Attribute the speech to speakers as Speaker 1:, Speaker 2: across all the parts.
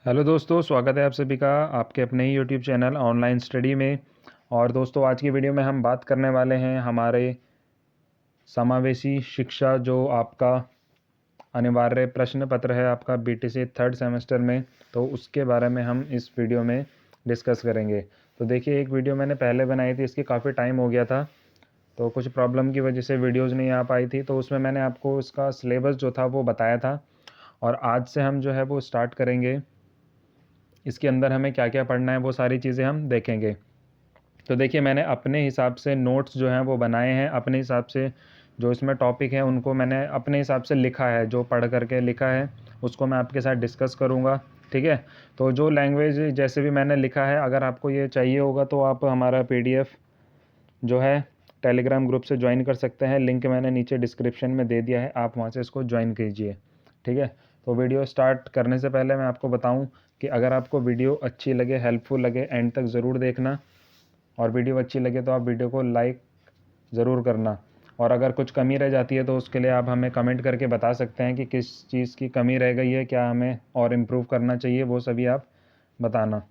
Speaker 1: Hello दोस्तों, स्वागत है आप सभी का आपके अपने ही यूट्यूब चैनल ऑनलाइन स्टडी में। और दोस्तों, आज की वीडियो में हम बात करने वाले हैं हमारे समावेशी शिक्षा जो आपका अनिवार्य प्रश्न पत्र है आपका बीटीसी थर्ड सेमेस्टर में, तो उसके बारे में हम इस वीडियो में डिस्कस करेंगे। तो देखिए, एक वीडियो मैंने पहले बनाई थी, इसकी काफ़ी टाइम हो गया था, तो कुछ प्रॉब्लम की वजह से वीडियोज़ नहीं आ पाई थी। तो उसमें मैंने आपको इसका सिलेबस जो था वो बताया था, और आज से हम जो है वो स्टार्ट करेंगे। इसके अंदर हमें क्या क्या पढ़ना है वो सारी चीज़ें हम देखेंगे। तो देखिए, मैंने अपने हिसाब से नोट्स जो हैं वो बनाए हैं, अपने हिसाब से जो इसमें टॉपिक है उनको मैंने अपने हिसाब से लिखा है, जो पढ़ करके लिखा है उसको मैं आपके साथ डिस्कस करूँगा। ठीक है, तो जो लैंग्वेज जैसे भी मैंने लिखा है, अगर आपको ये चाहिए होगा तो आप हमारा पीडीएफ जो है टेलीग्राम ग्रुप से ज्वाइन कर सकते हैं। लिंक मैंने नीचे डिस्क्रिप्शन में दे दिया है, आप वहाँ से इसको ज्वाइन कीजिए। ठीक है, तो वीडियो स्टार्ट करने से पहले मैं आपको बताऊं कि अगर आपको वीडियो अच्छी लगे, हेल्पफुल लगे, एंड तक ज़रूर देखना, और वीडियो अच्छी लगे तो आप वीडियो को लाइक ज़रूर करना। और अगर कुछ कमी रह जाती है तो उसके लिए आप हमें कमेंट करके बता सकते हैं कि किस चीज़ की कमी रह गई है, क्या हमें और इम्प्रूव करना चाहिए, वो सभी आप बताना।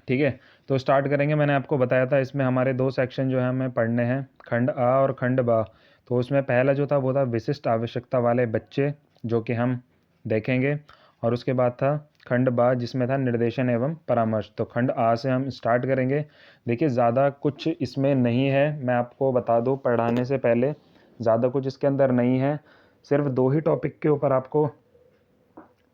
Speaker 1: ठीक है, तो स्टार्ट करेंगे। मैंने आपको बताया था इसमें हमारे दो सेक्शन जो है हमें पढ़ने हैं, खंड आ और खंड बा। तो उसमें पहला जो था वो था विशिष्ट आवश्यकता वाले बच्चे, जो कि हम देखेंगे। और उसके बाद था खंड बा, जिसमें था निर्देशन एवं परामर्श। तो खंड आ से हम स्टार्ट करेंगे। देखिए, ज़्यादा कुछ इसमें नहीं है, मैं आपको बता दूँ पढ़ाने से पहले, ज़्यादा कुछ इसके अंदर नहीं है। सिर्फ दो ही टॉपिक के ऊपर आपको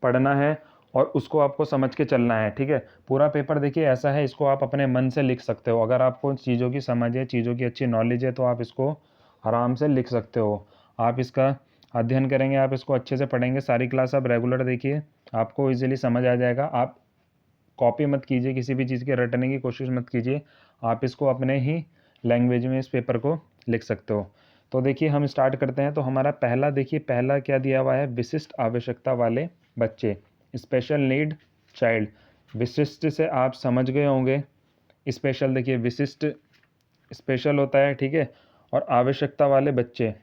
Speaker 1: पढ़ना है और उसको आपको समझ के चलना है। ठीक है, पूरा पेपर देखिए ऐसा है, इसको आप अपने मन से लिख सकते हो। अगर आपको चीज़ों की समझ है, चीज़ों की अच्छी नॉलेज है, तो आप इसको आराम से लिख सकते हो। आप इसका अध्ययन करेंगे, आप इसको अच्छे से पढ़ेंगे, सारी क्लास आप रेगुलर देखिए, आपको इजीली समझ आ जाएगा। आप कॉपी मत कीजिए, किसी भी चीज़ के रटने की कोशिश मत कीजिए, आप इसको अपने ही लैंग्वेज में इस पेपर को लिख सकते हो। तो देखिए, हम स्टार्ट करते हैं। तो हमारा पहला, देखिए पहला क्या दिया हुआ है, विशिष्ट आवश्यकता वाले बच्चे, स्पेशल नीड चाइल्ड। विशिष्ट से आप समझ गए होंगे, स्पेशल देखिए विशिष्ट स्पेशल होता है, ठीक है, और आवश्यकता वाले बच्चे,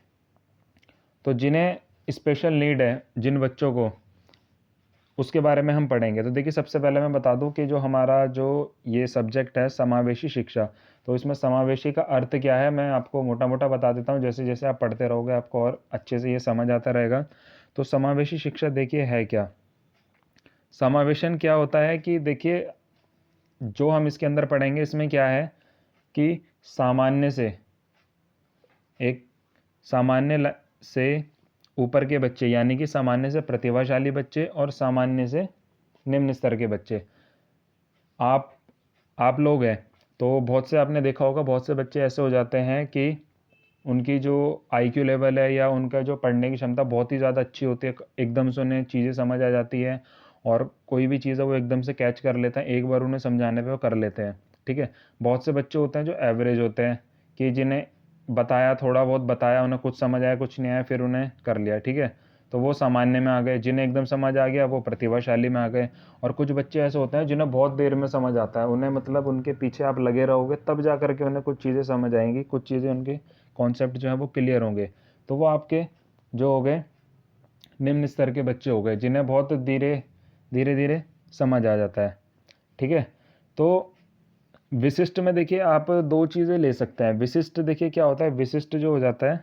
Speaker 1: तो जिन्हें स्पेशल नीड है, जिन बच्चों को, उसके बारे में हम पढ़ेंगे। तो देखिए, सबसे पहले मैं बता दूं कि जो हमारा जो ये सब्जेक्ट है समावेशी शिक्षा, तो इसमें समावेशी का अर्थ क्या है मैं आपको मोटा मोटा बता देता हूं, जैसे जैसे आप पढ़ते रहोगे आपको और अच्छे से ये समझ आता रहेगा। तो समावेशी शिक्षा देखिए है क्या, समावेशन क्या होता है कि देखिए, जो हम इसके अंदर पढ़ेंगे इसमें क्या है कि सामान्य से एक से ऊपर के बच्चे, यानी कि सामान्य से प्रतिभाशाली बच्चे और सामान्य से निम्न स्तर के बच्चे, आप आप लोग हैं। तो बहुत से आपने देखा होगा, बहुत से बच्चे ऐसे हो जाते हैं कि उनकी जो आईक्यू लेवल है या उनका जो पढ़ने की क्षमता बहुत ही ज़्यादा अच्छी होती है, एकदम से उन्हें चीज़ें समझ आ जाती है, और कोई भी चीज़ है वो एकदम से कैच कर लेते हैं, एक बार उन्हें समझाने पे वो कर लेते हैं। ठीक है, बहुत से बच्चे होते हैं जो एवरेज होते हैं, कि जिन्हें बताया, थोड़ा बहुत बताया, उन्हें कुछ समझ आया कुछ नहीं आया, फिर उन्हें कर लिया। ठीक है, तो वो सामान्य में आ गए। जिन्हें एकदम समझ आ गया वो प्रतिभाशाली में आ गए। और कुछ बच्चे ऐसे होते हैं जिन्हें बहुत देर में समझ आता है, उन्हें मतलब उनके पीछे आप लगे रहोगे तब जा करके उन्हें कुछ चीज़ें समझ आएंगी, कुछ चीज़ें उनके कॉन्सेप्ट जो है वो क्लियर होंगे। तो वो आपके जो हो गए निम्न स्तर के बच्चे हो गए, जिन्हें बहुत धीरे धीरे धीरे समझ आ जाता है। ठीक है, तो विशिष्ट में देखिए आप दो चीज़ें ले सकते हैं। विशिष्ट देखिए क्या होता है, विशिष्ट जो हो जाता है,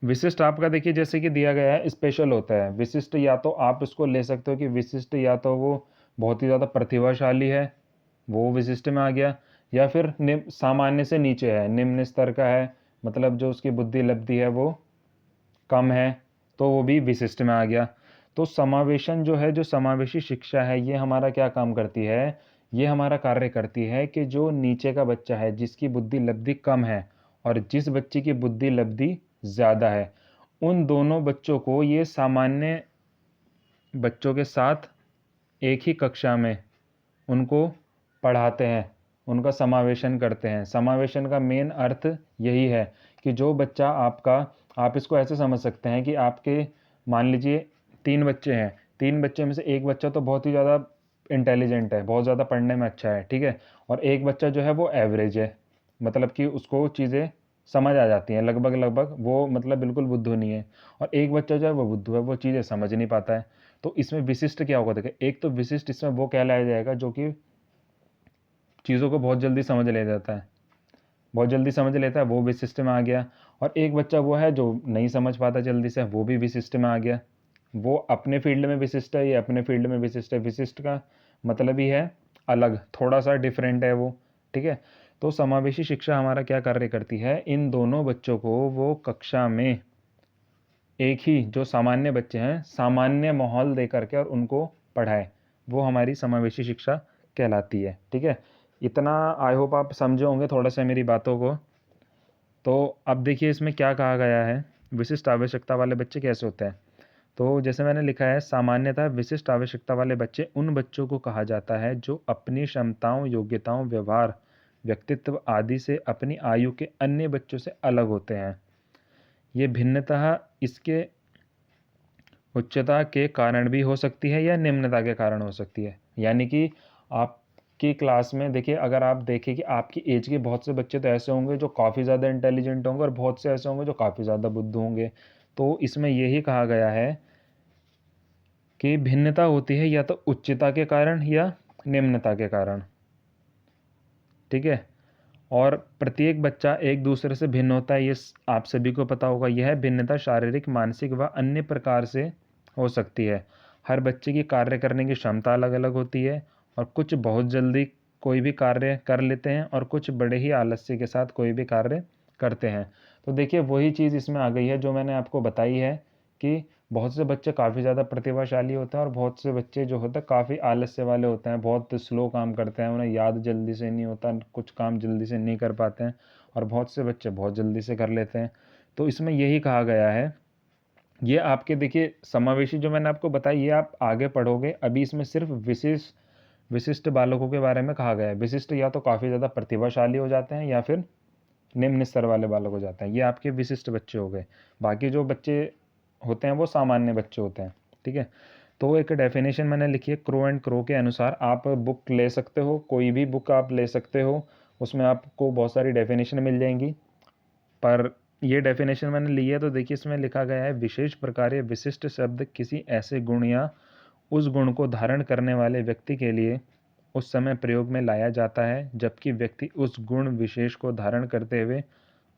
Speaker 1: विशिष्ट आपका देखिए जैसे कि दिया गया है स्पेशल होता है। विशिष्ट या तो आप इसको ले सकते हो कि विशिष्ट या तो वो बहुत ही ज़्यादा प्रतिभाशाली है, वो विशिष्ट में आ गया, या फिर निम्न सामान्य से नीचे है, निम्न स्तर का है, मतलब जो उसकी बुद्धि लब्धि है वो कम है, तो वो भी विशिष्ट में आ गया। तो समावेशन जो है, जो समावेशी शिक्षा है, ये हमारा क्या काम करती है, ये हमारा कार्य करती है कि जो नीचे का बच्चा है जिसकी बुद्धि लब्धि कम है और जिस बच्चे की बुद्धि लब्धि ज़्यादा है, उन दोनों बच्चों को ये सामान्य बच्चों के साथ एक ही कक्षा में उनको पढ़ाते हैं, उनका समावेशन करते हैं। समावेशन का मेन अर्थ यही है कि जो बच्चा आपका, आप इसको ऐसे समझ सकते हैं कि आपके मान लीजिए तीन बच्चे हैं, तीन बच्चे में से एक बच्चा तो बहुत ही ज़्यादा इंटेलिजेंट है, बहुत ज़्यादा पढ़ने में अच्छा है, ठीक है, और एक बच्चा जो है वो एवरेज है, मतलब कि उसको चीज़ें समझ आ जाती हैं लगभग लगभग, वो मतलब बिल्कुल बुद्धू नहीं है, और एक बच्चा जो है वो बुद्धू है, वो चीज़ें समझ नहीं पाता है। तो इसमें विशिष्ट क्या होगा, देखिए एक तो विशिष्ट इसमें वो कहलाया जाएगा जो कि चीज़ों को बहुत जल्दी समझ ले जाता है, बहुत जल्दी समझ लेता है, वो विशिष्ट में आ गया। और एक बच्चा वो है जो नहीं समझ पाता जल्दी से, वो भी विशिष्ट में आ गया। वो अपने फील्ड में विशिष्ट है, ये अपने फील्ड में विशिष्ट है। विशिष्ट का मतलब ही है अलग, थोड़ा सा डिफरेंट है वो, ठीक है। तो समावेशी शिक्षा हमारा क्या कार्य करती है, इन दोनों बच्चों को वो कक्षा में एक ही जो सामान्य बच्चे हैं सामान्य माहौल दे करके और उनको पढ़ाए, वो हमारी समावेशी शिक्षा कहलाती है, ठीक है। इतना आई होप आप समझे होंगे थोड़ा सा मेरी बातों को। तो अब देखिए इसमें क्या कहा गया है, विशिष्ट आवश्यकता वाले बच्चे कैसे होते हैं। तो जैसे मैंने लिखा है, सामान्यतः विशिष्ट आवश्यकता वाले बच्चे उन बच्चों को कहा जाता है जो अपनी क्षमताओं, योग्यताओं, व्यवहार, व्यक्तित्व आदि से अपनी आयु के अन्य बच्चों से अलग होते हैं। ये भिन्नता इसके उच्चता के कारण भी हो सकती है या निम्नता के कारण हो सकती है। यानी कि आपकी क्लास में देखिए, अगर आप देखें कि आपकी एज के बहुत से बच्चे तो ऐसे होंगे जो काफ़ी ज़्यादा इंटेलिजेंट होंगे और बहुत से ऐसे होंगे जो काफ़ी ज़्यादा बुद्धू होंगे। तो इसमें यही कहा गया है कि भिन्नता होती है या तो उच्चता के कारण या निम्नता के कारण, ठीक है। और प्रत्येक बच्चा एक दूसरे से भिन्न होता है, ये आप सभी को पता होगा। यह भिन्नता शारीरिक, मानसिक व अन्य प्रकार से हो सकती है। हर बच्चे की कार्य करने की क्षमता अलग अलग होती है और कुछ बहुत जल्दी कोई भी कार्य कर लेते हैं और कुछ बड़े ही आलस्य के साथ कोई भी कार्य करते हैं। तो देखिए वही चीज़ इसमें आ गई है जो मैंने आपको बताई है कि बहुत से बच्चे काफ़ी ज़्यादा प्रतिभाशाली होते हैं और बहुत से बच्चे जो होते हैं काफ़ी आलस्य वाले होते हैं, बहुत स्लो काम करते हैं, उन्हें याद जल्दी से नहीं होता, कुछ काम जल्दी से नहीं कर पाते हैं। और बहुत से बच्चे बहुत जल्दी से कर लेते हैं। तो इसमें यही कहा गया है, ये आपके देखिए समावेशी जो मैंने आपको बताया ये आप आगे पढ़ोगे। अभी इसमें सिर्फ विशिष्ट बालकों के बारे में कहा गया है। विशिष्ट या तो काफ़ी ज़्यादा प्रतिभाशाली हो जाते हैं या फिर निम्न स्तर वाले बालक हो जाते हैं, ये आपके विशिष्ट बच्चे हो गए। बाकी जो बच्चे होते हैं वो सामान्य बच्चे होते हैं, ठीक है। तो एक डेफिनेशन मैंने लिखी है क्रो एंड क्रो के अनुसार। आप बुक ले सकते हो, कोई भी बुक आप ले सकते हो, उसमें आपको बहुत सारी डेफिनेशन मिल जाएंगी। पर ये डेफिनेशन मैंने ली है तो देखिए इसमें लिखा गया है, विशेष प्रकार या विशिष्ट शब्द किसी ऐसे गुण या उस गुण को धारण करने वाले व्यक्ति के लिए उस समय प्रयोग में लाया जाता है जबकि व्यक्ति उस गुण विशेष को धारण करते हुए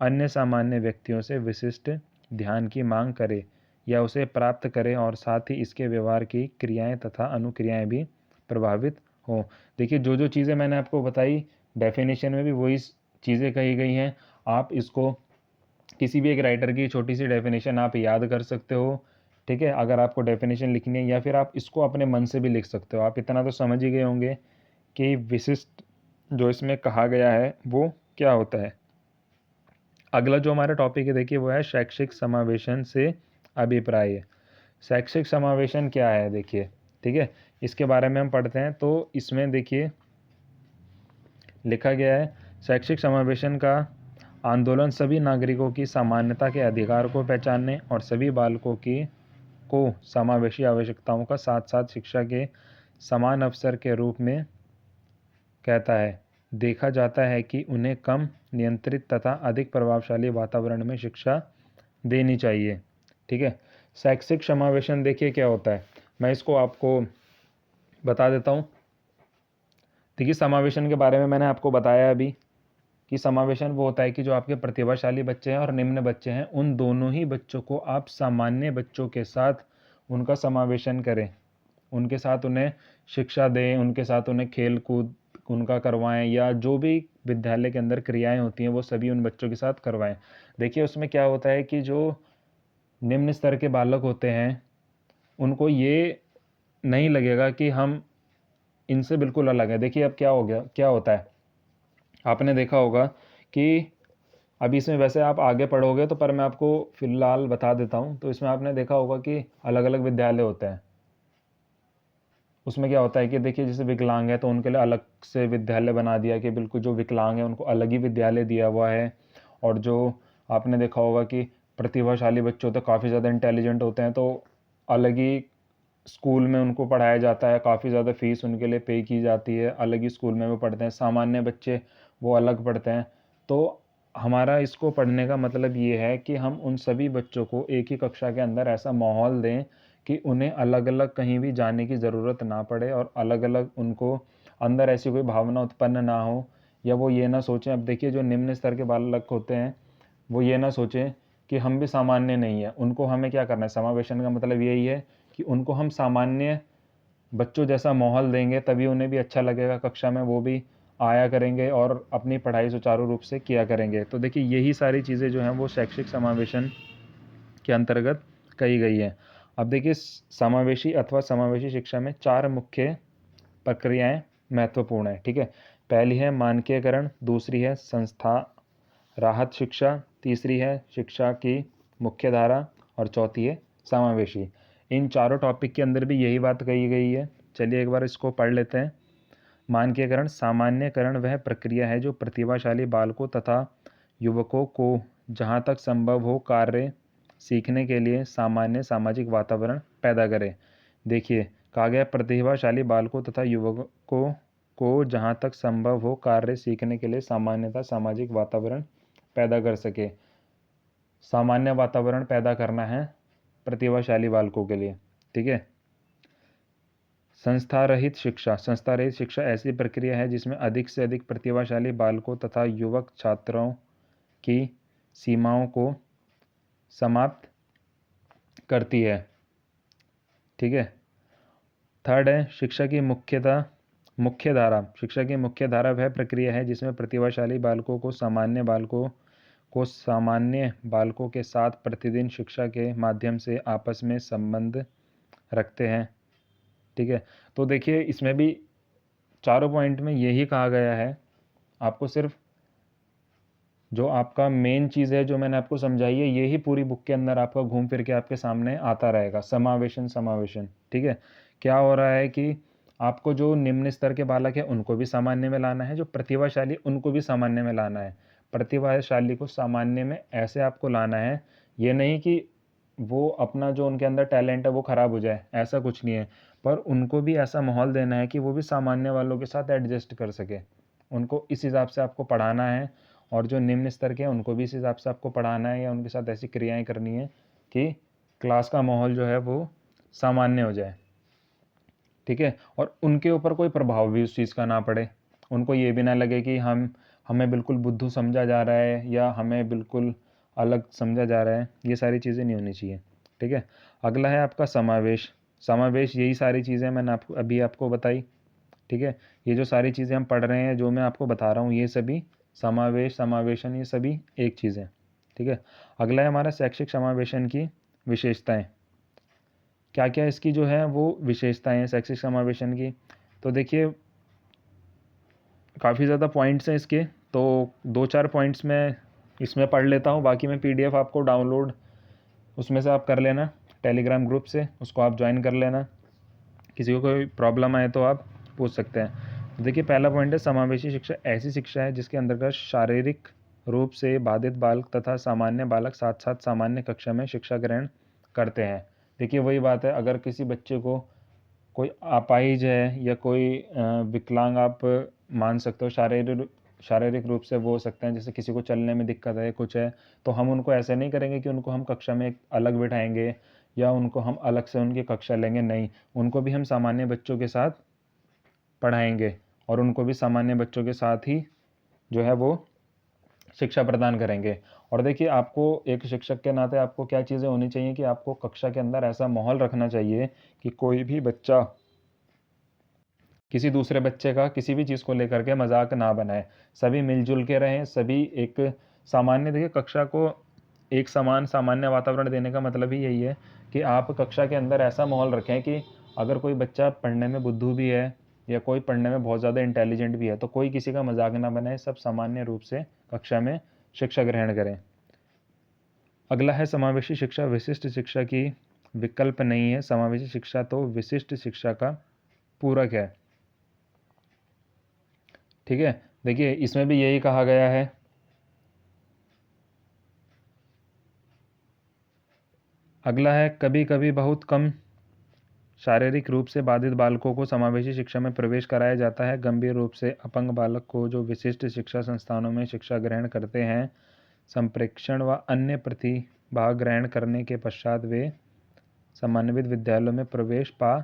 Speaker 1: अन्य सामान्य व्यक्तियों से विशिष्ट ध्यान की मांग करे या उसे प्राप्त करे और साथ ही इसके व्यवहार की क्रियाएं तथा अनुक्रियाएं भी प्रभावित हों। देखिए जो जो चीज़ें मैंने आपको बताई डेफिनेशन में भी वही चीज़ें कही गई हैं। आप इसको किसी भी एक राइटर की छोटी सी डेफिनेशन आप याद कर सकते हो, ठीक है। अगर आपको डेफिनेशन लिखनी है या फिर आप इसको अपने मन से भी लिख सकते हो। आप इतना तो समझ ही गए होंगे कि विशिष्ट जो इसमें कहा गया है वो क्या होता है। अगला जो हमारा टॉपिक है देखिए वो है शैक्षिक समावेशन से अभिप्राय। शैक्षिक समावेशन क्या है देखिए, ठीक है, इसके बारे में हम पढ़ते हैं। तो इसमें देखिए लिखा गया है, शैक्षिक समावेशन का आंदोलन सभी नागरिकों की समानता के अधिकार को पहचानने और सभी बालकों की को समावेशी आवश्यकताओं का साथ साथ शिक्षा के समान अवसर के रूप में कहता है। देखा जाता है कि उन्हें कम नियंत्रित तथा अधिक प्रभावशाली वातावरण में शिक्षा देनी चाहिए, ठीक है। शैक्षिक समावेशन देखिए क्या होता है, मैं इसको आपको बता देता हूँ। देखिए समावेशन के बारे में मैंने आपको बताया अभी कि समावेशन वो होता है कि जो आपके प्रतिभाशाली बच्चे हैं और निम्न बच्चे हैं उन दोनों ही बच्चों को आप सामान्य बच्चों के साथ उनका समावेशन करें, उनके साथ उन्हें शिक्षा दें, उनके साथ उन्हें खेल कूद उनका करवाएं या जो भी विद्यालय के अंदर क्रियाएं होती हैं वो सभी उन बच्चों के साथ करवाएं। देखिए उसमें क्या होता है कि जो निम्न स्तर के बालक होते हैं उनको ये नहीं लगेगा कि हम इनसे बिल्कुल अलग है। देखिए अब क्या हो गया, क्या होता है, आपने देखा होगा कि अभी इसमें वैसे आप आगे पढ़ोगे तो पर मैं आपको फिलहाल बता देता हूँ। तो इसमें आपने देखा होगा कि अलग अलग विद्यालय होते हैं। उसमें क्या होता है कि देखिए जैसे विकलांग है तो उनके लिए अलग से विद्यालय बना दिया कि बिल्कुल जो विकलांग है उनको अलग ही विद्यालय दिया हुआ है। और जो आपने देखा होगा कि प्रतिभाशाली बच्चे होते हैं, काफ़ी ज़्यादा इंटेलिजेंट होते हैं, तो अलग ही स्कूल में उनको पढ़ाया जाता है, काफ़ी ज़्यादा फीस उनके लिए पे की जाती है, अलग ही स्कूल में वो पढ़ते हैं। सामान्य बच्चे वो अलग पढ़ते हैं। तो हमारा इसको पढ़ने का मतलब ये है कि हम उन सभी बच्चों को एक ही कक्षा के अंदर ऐसा माहौल दें कि उन्हें अलग अलग कहीं भी जाने की ज़रूरत ना पड़े और अलग अलग उनको अंदर ऐसी कोई भावना उत्पन्न ना हो, या वो ये ना सोचें। अब देखिए जो निम्न स्तर के बालक होते हैं वो ये ना सोचें कि हम भी सामान्य नहीं है। उनको हमें क्या करना है, समावेशन का मतलब यही है कि उनको हम सामान्य बच्चों जैसा माहौल देंगे, तभी उन्हें भी अच्छा लगेगा कक्षा में, वो भी आया करेंगे और अपनी पढ़ाई सुचारू रूप से किया करेंगे। तो देखिए यही सारी चीज़ें जो हैं वो शैक्षिक समावेशन के अंतर्गत कही गई है। अब देखिए समावेशी अथवा समावेशी शिक्षा में 4 मुख्य प्रक्रियाएं महत्वपूर्ण है। ठीक है, पहली है मानकीकरण, दूसरी है संस्था राहत शिक्षा, तीसरी है शिक्षा की मुख्य धारा और चौथी है समावेशी। इन चारों टॉपिक के अंदर भी यही बात कही गई है। चलिए एक बार इसको पढ़ लेते हैं। मानकीकरण, सामान्यकरण वह प्रक्रिया है जो प्रतिभाशाली बालकों तथा युवकों को जहाँ तक संभव हो कार्य सीखने के लिए सामान्य सामाजिक वातावरण पैदा करे। देखिए कहा गया प्रतिभाशाली बालकों तथा युवकों को जहाँ तक संभव हो कार्य सीखने के लिए सामान्यतः सामाजिक वातावरण पैदा कर सके। सामान्य वातावरण पैदा करना है प्रतिभाशाली बालकों के लिए। ठीक है। संस्था रहित शिक्षा, संस्था रहित शिक्षा ऐसी प्रक्रिया है जिसमें अधिक से अधिक प्रतिभाशाली बालकों तथा युवक छात्रों की सीमाओं को समाप्त करती है। ठीक है। थर्ड है शिक्षा की मुख्य धारा। शिक्षा की मुख्य धारा वह प्रक्रिया है जिसमें प्रतिभाशाली बालकों को सामान्य बालकों के साथ प्रतिदिन शिक्षा के माध्यम से आपस में संबंध रखते हैं। ठीक है। तो देखिए इसमें भी चारों पॉइंट में यही कहा गया है। आपको सिर्फ जो आपका मेन चीज़ है जो मैंने आपको समझाई है, यही पूरी बुक के अंदर आपका घूम फिर के आपके सामने आता रहेगा। समावेशन। ठीक है। क्या हो रहा है कि आपको जो निम्न स्तर के बालक है उनको भी सामान्य में लाना है, जो प्रतिभाशाली उनको भी सामान्य में लाना है। प्रतिभाशाली को सामान्य में ऐसे आपको लाना है, ये नहीं कि वो अपना जो उनके अंदर टैलेंट है वो ख़राब हो जाए, ऐसा कुछ नहीं है, पर उनको भी ऐसा माहौल देना है कि वो भी सामान्य वालों के साथ एडजस्ट कर सके। उनको इस हिसाब से आपको पढ़ाना है, और जो निम्न स्तर के हैं उनको भी इस हिसाब से आपको पढ़ाना है या उनके साथ ऐसी क्रियाएं करनी है कि क्लास का माहौल जो है वो सामान्य हो जाए। ठीक है। और उनके ऊपर कोई प्रभाव भी उस चीज़ का ना पड़े। उनको ये भी ना लगे कि हमें बिल्कुल बुद्धू समझा जा रहा है या हमें बिल्कुल अलग समझा जा रहा है। ये सारी चीज़ें नहीं होनी चाहिए। ठीक है। अगला है आपका समावेश। यही सारी चीज़ें मैंने अभी आपको बताई। ठीक है। ये जो सारी चीज़ें हम पढ़ रहे हैं, जो मैं आपको बता रहा हूँ, ये सभी समावेशन ये सभी एक चीज़ है। ठीक है। अगला है हमारा शैक्षिक समावेशन की विशेषताएं। क्या क्या इसकी जो है वो विशेषताएं हैं शैक्षिक समावेशन की। तो देखिए काफ़ी ज़्यादा पॉइंट्स हैं इसके, तो 2-4 पॉइंट्स मैं इसमें पढ़ लेता हूँ, बाकी मैं PDF आपको डाउनलोड उसमें से आप कर लेना टेलीग्राम ग्रुप से, उसको आप ज्वाइन कर लेना। किसी को कोई प्रॉब्लम आए तो आप पूछ सकते हैं। तो देखिए पहला पॉइंट है समावेशी शिक्षा ऐसी शिक्षा है जिसके अंतर्गत शारीरिक रूप से बाधित बालक तथा सामान्य बालक साथ साथ सामान्य कक्षा में शिक्षा ग्रहण करते हैं। देखिए वही बात है, अगर किसी बच्चे को कोई अपाहिज है या कोई विकलांग आप मान सकते हो, शारीरिक रूप से वो हो सकते हैं, जैसे किसी को चलने में दिक्कत है, कुछ है, तो हम उनको ऐसे नहीं करेंगे कि उनको हम कक्षा में अलग बिठाएंगे या उनको हम अलग से उनकी कक्षा लेंगे। नहीं, उनको भी हम सामान्य बच्चों के साथ पढ़ाएंगे और उनको भी सामान्य बच्चों के साथ ही जो है वो शिक्षा प्रदान करेंगे। और देखिए आपको एक शिक्षक के नाते आपको क्या चीज़ें होनी चाहिए कि आपको कक्षा के अंदर ऐसा माहौल रखना चाहिए कि कोई भी बच्चा किसी दूसरे बच्चे का किसी भी चीज़ को लेकर के मजाक ना बनाए, सभी मिलजुल के रहें, सभी एक सामान्य, देखिए कक्षा को एक सामान्य वातावरण देने का मतलब ही यही है कि आप कक्षा के अंदर ऐसा माहौल रखें कि अगर कोई बच्चा पढ़ने में बुद्धू भी है या कोई पढ़ने में बहुत ज़्यादा इंटेलिजेंट भी है तो कोई किसी का मजाक ना बनाए, सब सामान्य रूप से कक्षा में शिक्षा ग्रहण करें। अगला है समावेशी शिक्षा। विशिष्ट शिक्षा की विकल्प नहीं है, समावेशी शिक्षा तो विशिष्ट शिक्षा का पूरक है। ठीक है। देखिए इसमें भी यही कहा गया है। अगला है कभी कभी बहुत कम शारीरिक रूप से बाधित बालकों को समावेशी शिक्षा में प्रवेश कराया जाता है। गंभीर रूप से अपंग बालक को जो विशिष्ट शिक्षा संस्थानों में शिक्षा ग्रहण करते हैं, संप्रेक्षण व अन्य प्रतिभा ग्रहण करने के पश्चात वे समन्वित विद्यालयों में प्रवेश पा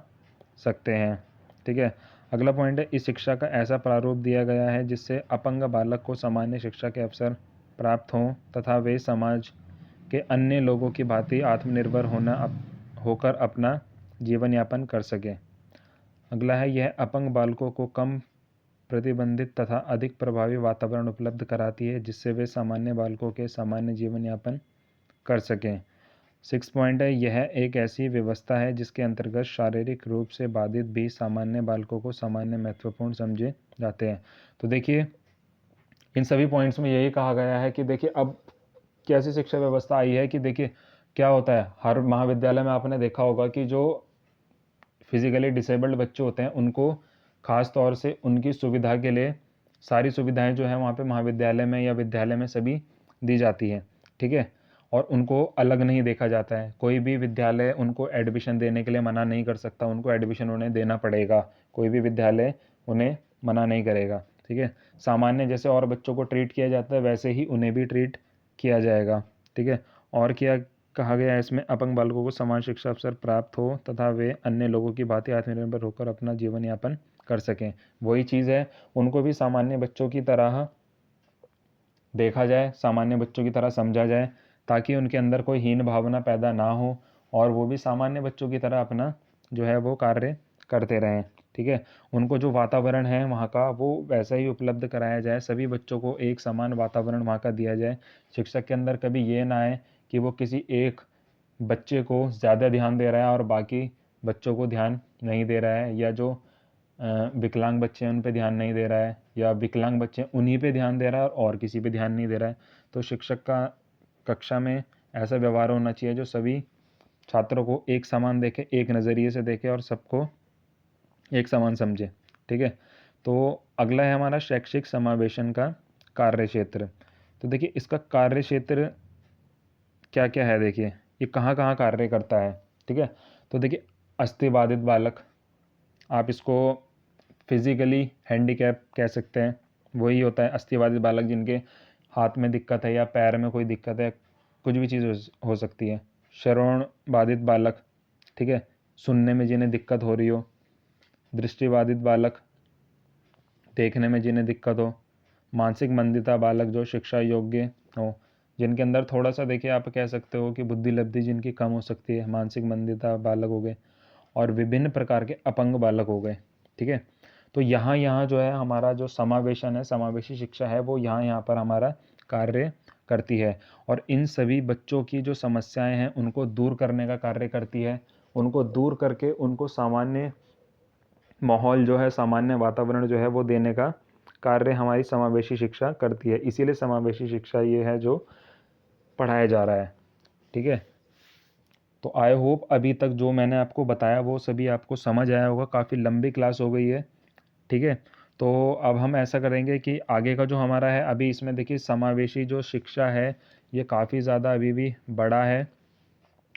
Speaker 1: सकते हैं। ठीक है, अगला पॉइंट है, इस शिक्षा का ऐसा प्रारूप दिया गया है जिससे अपंग बालक को सामान्य शिक्षा के अवसर प्राप्त हों तथा वे समाज के अन्य लोगों की भांति आत्मनिर्भर होकर अपना जीवन यापन कर सकें। अगला है, यह अपंग बालकों को कम प्रतिबंधित तथा अधिक प्रभावी वातावरण उपलब्ध कराती है जिससे वे सामान्य बालकों के सामान्य जीवन यापन कर सकें। 6 पॉइंट है, यह एक ऐसी व्यवस्था है जिसके अंतर्गत शारीरिक रूप से बाधित भी सामान्य बालकों को सामान्य महत्वपूर्ण समझे जाते हैं। तो देखिए, इन सभी पॉइंट्स में यही कहा गया है कि देखिए अब कैसी शिक्षा व्यवस्था आई है कि देखिए क्या होता है, हर महाविद्यालय में आपने देखा होगा कि जो फिजिकली डिसेबल्ड बच्चे होते हैं उनको खास तौर से उनकी सुविधा के लिए सारी सुविधाएं जो है वहाँ पे महाविद्यालय में या विद्यालय में सभी दी जाती हैं। ठीक है, और उनको अलग नहीं देखा जाता है। कोई भी विद्यालय उनको एडमिशन देने के लिए मना नहीं कर सकता, उनको एडमिशन उन्हें देना पड़ेगा। कोई भी विद्यालय उन्हें मना नहीं करेगा। ठीक है, सामान्य जैसे और बच्चों को ट्रीट किया जाता है वैसे ही उन्हें भी ट्रीट किया जाएगा। ठीक है, और क्या कहा गया है इसमें, अपंग बालकों को समान शिक्षा अवसर प्राप्त हो तथा वे अन्य लोगों की भांति आत्मनिर्भर होकर अपना जीवन यापन कर सकें। वही चीज़ है, उनको भी सामान्य बच्चों की तरह देखा जाए, सामान्य बच्चों की तरह समझा जाए ताकि उनके अंदर कोई हीन भावना पैदा ना हो और वो भी सामान्य बच्चों की तरह अपना जो है वो कार्य करते रहें। ठीक है, उनको जो वातावरण है वहाँ का वो वैसा ही उपलब्ध कराया जाए, सभी बच्चों को एक समान वातावरण वहाँ का दिया जाए। शिक्षक के अंदर कभी ये ना आए कि वो किसी एक बच्चे को ज़्यादा ध्यान दे रहा है और बाकी बच्चों को ध्यान नहीं दे रहा है, या जो विकलांग बच्चे हैं उन पे ध्यान नहीं दे रहा है, या विकलांग बच्चे उन्हीं पे ध्यान दे रहा है और किसी पे ध्यान नहीं दे रहा है। तो शिक्षक का कक्षा में ऐसा व्यवहार होना चाहिए जो सभी छात्रों को एक समान देखे, एक नज़रिए से देखे और सबको एक समान समझे। ठीक है, तो अगला है हमारा शैक्षिक समावेशन का कार्य क्षेत्र। तो देखिए इसका कार्य क्षेत्र क्या क्या है, देखिए ये कहाँ कहाँ कार्य करता है। ठीक है, तो देखिए अस्थिबाधित बालक, आप इसको फिजिकली हैंडीकैप कह सकते हैं, वही होता है अस्थिबाधित बालक जिनके हाथ में दिक्कत है या पैर में कोई दिक्कत है, कुछ भी चीज़ हो सकती है। श्रवण बाधित बालक, ठीक है, सुनने में जिन्हें दिक्कत हो रही हो। दृष्टिबाधित बालक, देखने में जिन्हें दिक्कत हो। मानसिक मंदिता बालक, जो शिक्षा योग्य हो, जिनके अंदर थोड़ा सा देखिए आप कह सकते हो कि बुद्धि लब्धि जिनकी कम हो सकती है, मानसिक मंदिता बालक हो गए। और विभिन्न प्रकार के अपंग बालक हो गए। ठीक है, तो यहाँ यहाँ जो है हमारा जो समावेशन है, समावेशी शिक्षा है, वो यहाँ पर हमारा कार्य करती है और इन सभी बच्चों की जो समस्याएं हैं उनको दूर करने का कार्य करती है। उनको दूर करके उनको सामान्य माहौल जो है, सामान्य वातावरण जो है वो देने का कार्य हमारी समावेशी शिक्षा करती है। इसीलिए समावेशी शिक्षा ये है जो पढ़ाया जा रहा है। ठीक है, तो आई होप अभी तक जो मैंने आपको बताया वो सभी आपको समझ आया होगा। काफ़ी लंबी क्लास हो गई है। ठीक है, तो अब हम ऐसा करेंगे कि आगे का जो हमारा है, अभी इसमें देखिए समावेशी जो शिक्षा है ये काफ़ी ज़्यादा अभी भी बड़ा है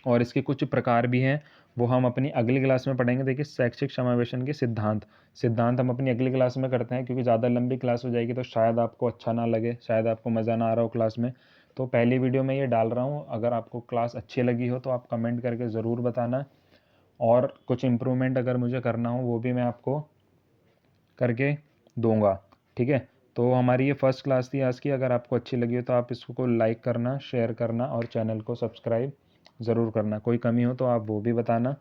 Speaker 1: और इसके कुछ प्रकार भी हैं, वो हम अपनी अगली क्लास में पढ़ेंगे। देखिए शैक्षिक समावेशन के सिद्धांत हम अपनी अगली क्लास में करते हैं, क्योंकि ज़्यादा लंबी क्लास हो जाएगी तो शायद आपको अच्छा ना लगे, शायद आपको मज़ा ना आ रहा हो क्लास में। तो पहली वीडियो में ये डाल रहा हूँ, अगर आपको क्लास अच्छी लगी हो तो आप कमेंट करके ज़रूर बताना, और कुछ इम्प्रूवमेंट अगर मुझे करना हो वो भी मैं आपको करके दूंगा। ठीक है, तो हमारी ये फर्स्ट क्लास थी आज की। अगर आपको अच्छी लगी हो तो आप इसको लाइक करना, शेयर करना और चैनल को सब्सक्राइब ज़रूर करना। कोई कमी हो तो आप वो भी बताना।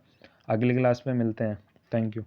Speaker 1: अगली क्लास में मिलते हैं। Thank you.